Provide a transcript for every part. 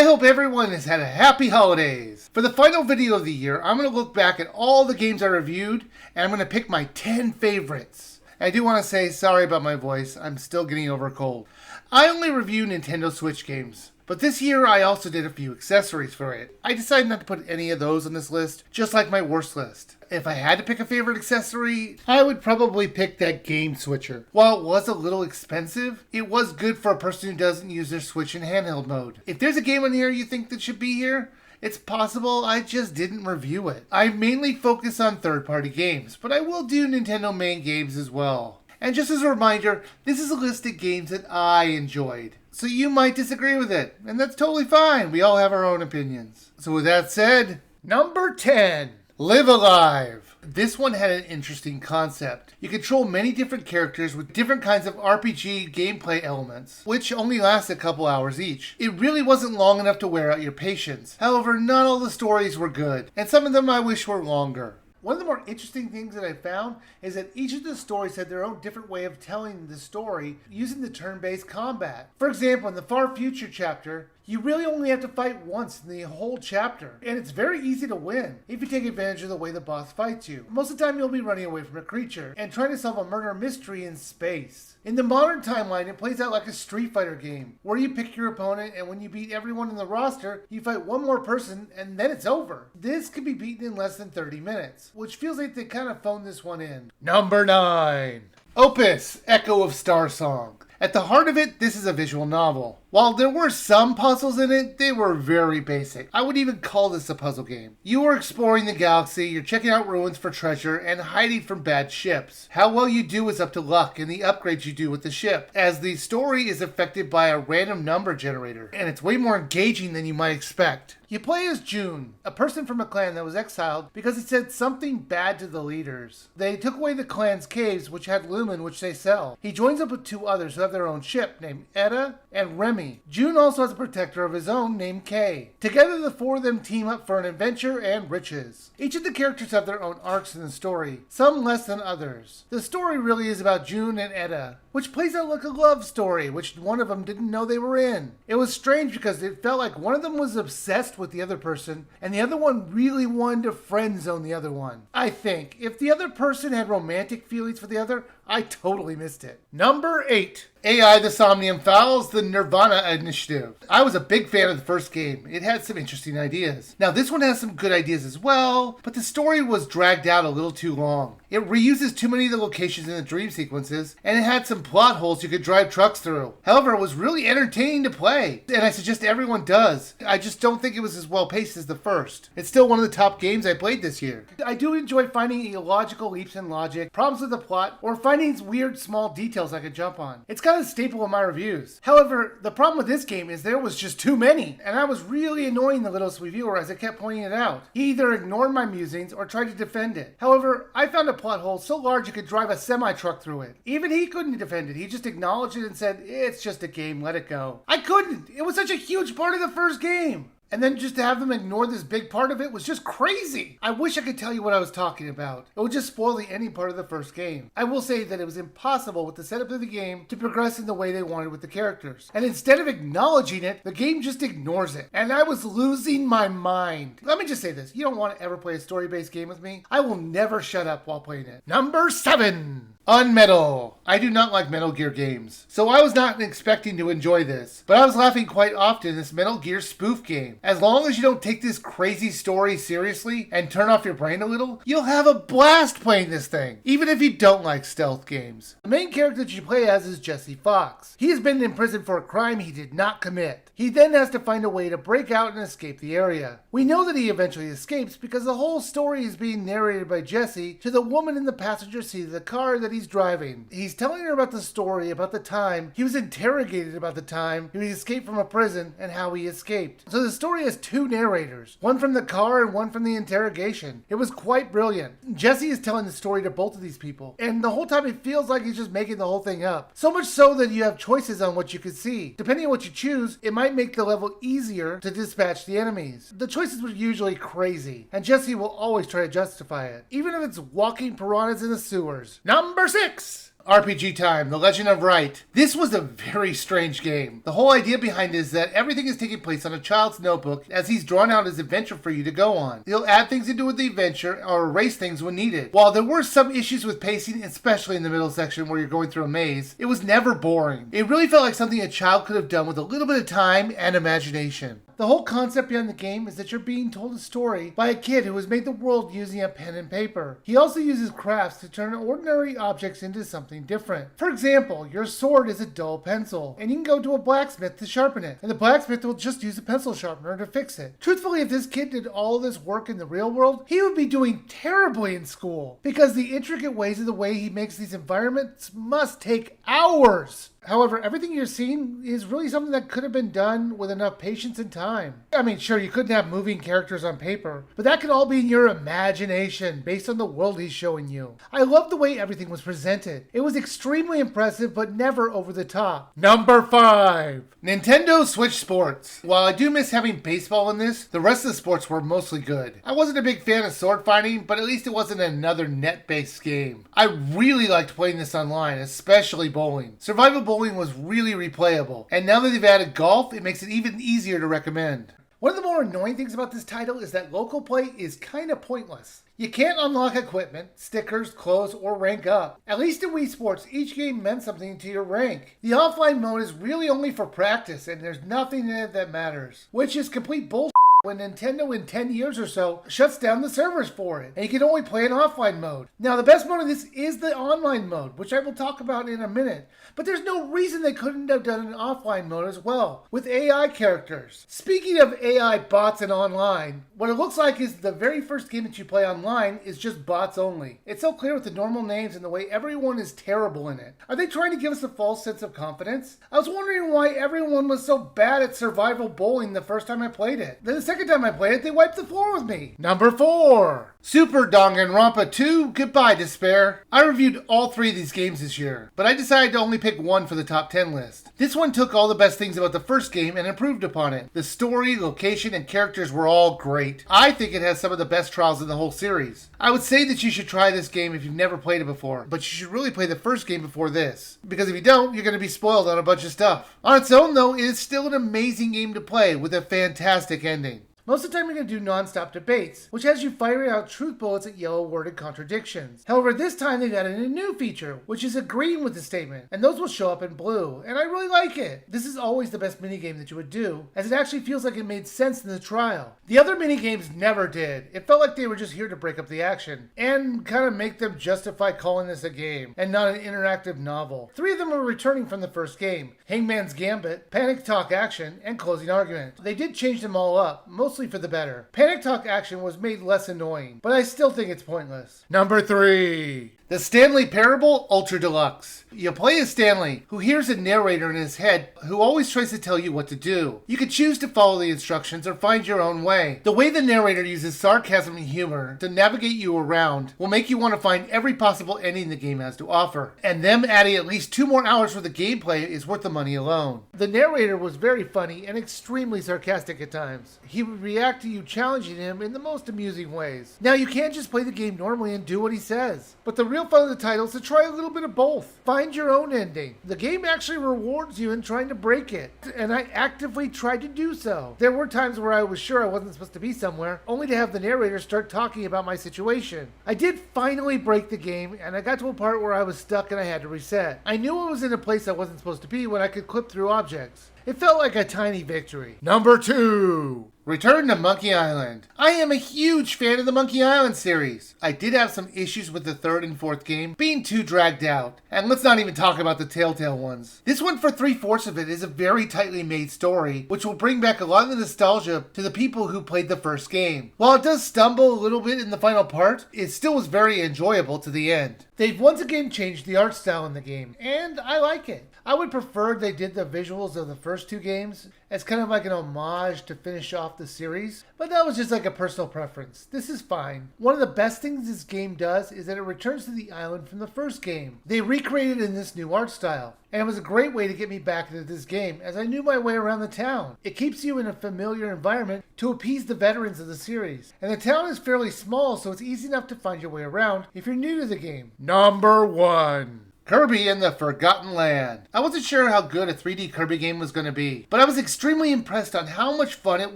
hope everyone has had a happy holidays. For the final video of the year, I'm going to look back at all the games I reviewed, and I'm going to pick my 10 favorites. I do want to say sorry about my voice, I'm still getting over a cold. I only review Nintendo Switch games, but this year I also did a few accessories for it. I decided not to put any of those on this list, just like my worst list. If I had to pick a favorite accessory, I would probably pick that game switcher. While it was a little expensive, it was good for a person who doesn't use their Switch in handheld mode. If there's a game on here you think that should be here, it's possible I just didn't review it. I mainly focus on third-party games, but I will do Nintendo main games as well. And just as a reminder, this is a list of games that I enjoyed. So you might disagree with it, and that's totally fine. We all have our own opinions. So with that said, number 10, Live Alive. This one had an interesting concept. You control many different characters with different kinds of RPG gameplay elements, which only last a couple hours each. It really wasn't long enough to wear out your patience. However, not all the stories were good, and some of them I wish were longer. One of the more interesting things that I found is that each of the stories had their own different way of telling the story using the turn-based combat. For example, in the Far Future chapter, you really only have to fight once in the whole chapter, and it's very easy to win if you take advantage of the way the boss fights you. Most of the time you'll be running away from a creature and trying to solve a murder mystery in space. In the modern timeline, it plays out like a Street Fighter game, where you pick your opponent and when you beat everyone in the roster, you fight one more person and then it's over. This can be beaten in less than 30 minutes, which feels like they kind of phoned this one in. Number 9. Opus, Echo of Star Song. At the heart of it, this is a visual novel. While there were some puzzles in it, they were very basic. I would even call this a puzzle game. You are exploring the galaxy, you're checking out ruins for treasure, and hiding from bad ships. How well you do is up to luck and the upgrades you do with the ship, as the story is affected by a random number generator, and it's way more engaging than you might expect. You play as June, a person from a clan that was exiled because it said something bad to the leaders. They took away the clan's caves, which had lumen, which they sell. He joins up with two others who have their own ship, named Etta and Remy. June also has a protector of his own, named Kay. Together, the four of them team up for an adventure and riches. Each of the characters have their own arcs in the story, some less than others. The story really is about June and Etta, which plays out like a love story, which one of them didn't know they were in. It was strange because it felt like one of them was obsessed with the other person, and the other one really wanted to friend zone the other one. I think if the other person had romantic feelings for the other, I totally missed it. Number 8. AI the Somnium Fouls, the Nirvana Initiative. I was a big fan of the first game. It had some interesting ideas. Now this one has some good ideas as well, but the story was dragged out a little too long. It reuses too many of the locations in the dream sequences, and it had some plot holes you could drive trucks through. However, it was really entertaining to play, and I suggest everyone does. I just don't think it was as well paced as the first. It's still one of the top games I played this year. I do enjoy finding illogical leaps in logic, problems with the plot, or finding weird small details I could jump on. It's kind of a staple of my reviews. However, the problem with this game is there was just too many, and I was really annoying the little Wiiviewer as I kept pointing it out. He either ignored my musings or tried to defend it. However, I found a plot hole so large you could drive a semi-truck through it. Even he couldn't defend it. He just acknowledged it and said, "It's just a game, let it go." I couldn't! It was such a huge part of the first game! And then just to have them ignore this big part of it was just crazy. I wish I could tell you what I was talking about. It would just spoil the ending part of the first game. I will say that it was impossible with the setup of the game to progress in the way they wanted with the characters. And instead of acknowledging it, the game just ignores it. And I was losing my mind. Let me just say this. You don't want to ever play a story-based game with me. I will never shut up while playing it. Number 7. Unmetal. I do not like Metal Gear games, so I was not expecting to enjoy this, but I was laughing quite often in this Metal Gear spoof game. As long as you don't take this crazy story seriously and turn off your brain a little, you'll have a blast playing this thing, even if you don't like stealth games. The main character that you play as is Jesse Fox. He has been in prison for a crime he did not commit. He then has to find a way to break out and escape the area. We know that he eventually escapes because the whole story is being narrated by Jesse to the woman in the passenger seat of the car that he's driving. He's telling her about the story, about the time he was interrogated, about the time he escaped from a prison and how he escaped. So the story has two narrators, one from the car and one from the interrogation. It was quite brilliant. Jesse is telling the story to both of these people, and the whole time it feels like he's just making the whole thing up. So much so that you have choices on what you can see. Depending on what you choose, it might make the level easier to dispatch the enemies. The choices were usually crazy, and Jesse will always try to justify it, even if it's walking piranhas in the sewers. Number 6. RPG time, The Legend of Wright. This was a very strange game. The whole idea behind it is that everything is taking place on a child's notebook as he's drawn out his adventure for you to go on. He'll add things into the adventure or erase things when needed. While there were some issues with pacing, especially in the middle section where you're going through a maze, it was never boring. It really felt like something a child could have done with a little bit of time and imagination. The whole concept behind the game is that you're being told a story by a kid who has made the world using a pen and paper. He also uses crafts to turn ordinary objects into something different. For example, your sword is a dull pencil, and you can go to a blacksmith to sharpen it, and the blacksmith will just use a pencil sharpener to fix it. Truthfully, if this kid did all this work in the real world, he would be doing terribly in school, because the intricate ways of the way he makes these environments must take hours. However, everything you're seeing is really something that could have been done with enough patience and time. I mean, sure, you couldn't have moving characters on paper, but that could all be in your imagination based on the world he's showing you. I love the way everything was presented. It was extremely impressive, but never over the top. Number 5. Nintendo Switch Sports. While I do miss having baseball in this, the rest of the sports were mostly good. I wasn't a big fan of sword fighting, but at least it wasn't another net-based game. I really liked playing this online, especially bowling. Survival bowling was really replayable, and now that they've added golf, it makes it even easier to recommend. One of the more annoying things about this title is that local play is kind of pointless. You can't unlock equipment, stickers, clothes, or rank up. At least in Wii Sports, each game meant something to your rank. The offline mode is really only for practice, and there's nothing in it that matters, which is complete bullshit when Nintendo in 10 years or so shuts down the servers for it, and you can only play in offline mode. Now, the best mode of this is the online mode, which I will talk about in a minute, but there's no reason they couldn't have done an offline mode as well, with AI characters. Speaking of AI bots and online, what it looks like is the very first game that you play online is just bots only. It's so clear with the normal names and the way everyone is terrible in it. Are they trying to give us a false sense of confidence? I was wondering why everyone was so bad at survival bowling the first time I played it. Then the second time I played it, they wiped the floor with me. Number 4. Super Danganronpa 2, Goodbye Despair. I reviewed all 3 of these games this year, but I decided to only pick one for the top 10 list. This one took all the best things about the first game and improved upon it. The story, location, and characters were all great. I think it has some of the best trials in the whole series. I would say that you should try this game if you've never played it before, but you should really play the first game before this, because if you don't, you're going to be spoiled on a bunch of stuff. On its own though, it is still an amazing game to play with a fantastic ending. Most of the time you're going to do non-stop debates, which has you firing out truth bullets at yellow-worded contradictions. However, this time they've added a new feature, which is agreeing with the statement, and those will show up in blue, and I really like it. This is always the best minigame that you would do, as it actually feels like it made sense in the trial. The other minigames never did. It felt like they were just here to break up the action, and kind of make them justify calling this a game, and not an interactive novel. 3 of them are returning from the first game: Hangman's Gambit, Panic Talk Action, and Closing Argument. They did change them all up, mostly for the better. Panic Talk Action was made less annoying, but I still think it's pointless. Number 3. The Stanley Parable Ultra Deluxe. You play as Stanley, who hears a narrator in his head who always tries to tell you what to do. You can choose to follow the instructions or find your own way. The way the narrator uses sarcasm and humor to navigate you around will make you want to find every possible ending the game has to offer. And them adding at least 2 more hours for the gameplay is worth the money alone. The narrator was very funny and extremely sarcastic at times. He would react to you challenging him in the most amusing ways. Now, you can't just play the game normally and do what he says, but the real fun of the title is to try a little bit of both. Find your own ending. The game actually rewards you in trying to break it, and I actively tried to do so. There were times where I was sure I wasn't supposed to be somewhere, only to have the narrator start talking about my situation. I did finally break the game, and I got to a part where I was stuck and I had to reset. I knew I was in a place I wasn't supposed to be when I could clip through objects. It felt like a tiny victory. Number 2. Return to Monkey Island. I am a huge fan of the Monkey Island series. I did have some issues with the 3rd and 4th game being too dragged out. And let's not even talk about the Telltale ones. This one, for 3/4 of it, is a very tightly made story, which will bring back a lot of the nostalgia to the people who played the first game. While it does stumble a little bit in the final part, it still was very enjoyable to the end. They've once again changed the art style in the game, and I like it. I would prefer they did the visuals of the first 2 games as kind of like an homage to finish off the series, but that was just like a personal preference. This is fine. One of the best things this game does is that it returns to the island from the first game. They recreated it in this new art style, and it was a great way to get me back into this game as I knew my way around the town. It keeps you in a familiar environment to appease the veterans of the series, and the town is fairly small, so it's easy enough to find your way around if you're new to the game. Number 1. Kirby and the Forgotten Land. I wasn't sure how good a 3D Kirby game was going to be, but I was extremely impressed on how much fun it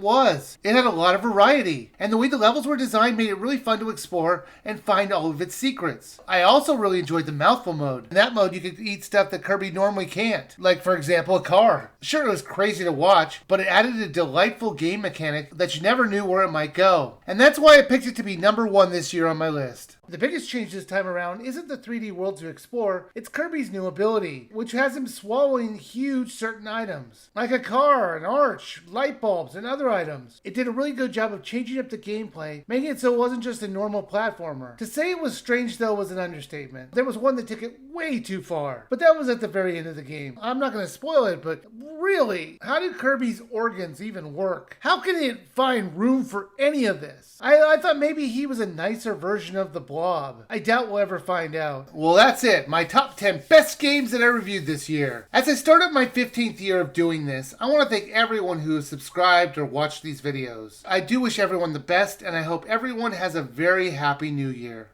was. It had a lot of variety, and the way the levels were designed made it really fun to explore and find all of its secrets. I also really enjoyed the mouthful mode. In that mode, you could eat stuff that Kirby normally can't, like for example a car. Sure, it was crazy to watch, but it added a delightful game mechanic that you never knew where it might go. And that's why I picked it to be number 1 this year on my list. The biggest change this time around isn't the 3D world to explore, it's Kirby's new ability, which has him swallowing huge certain items, like a car, an arch, light bulbs, and other items. It did a really good job of changing up the gameplay, making it so it wasn't just a normal platformer. To say it was strange though was an understatement. There was one that took it way too far, but that was at the very end of the game. I'm not going to spoil it, but really, how do Kirby's organs even work? How can it find room for any of this? I thought maybe he was a nicer version of the Blob. I doubt we'll ever find out. Well, that's it. My top 10 best games that I reviewed this year. As I start up my 15th year of doing this, I want to thank everyone who has subscribed or watched these videos. I do wish everyone the best, and I hope everyone has a very happy new year.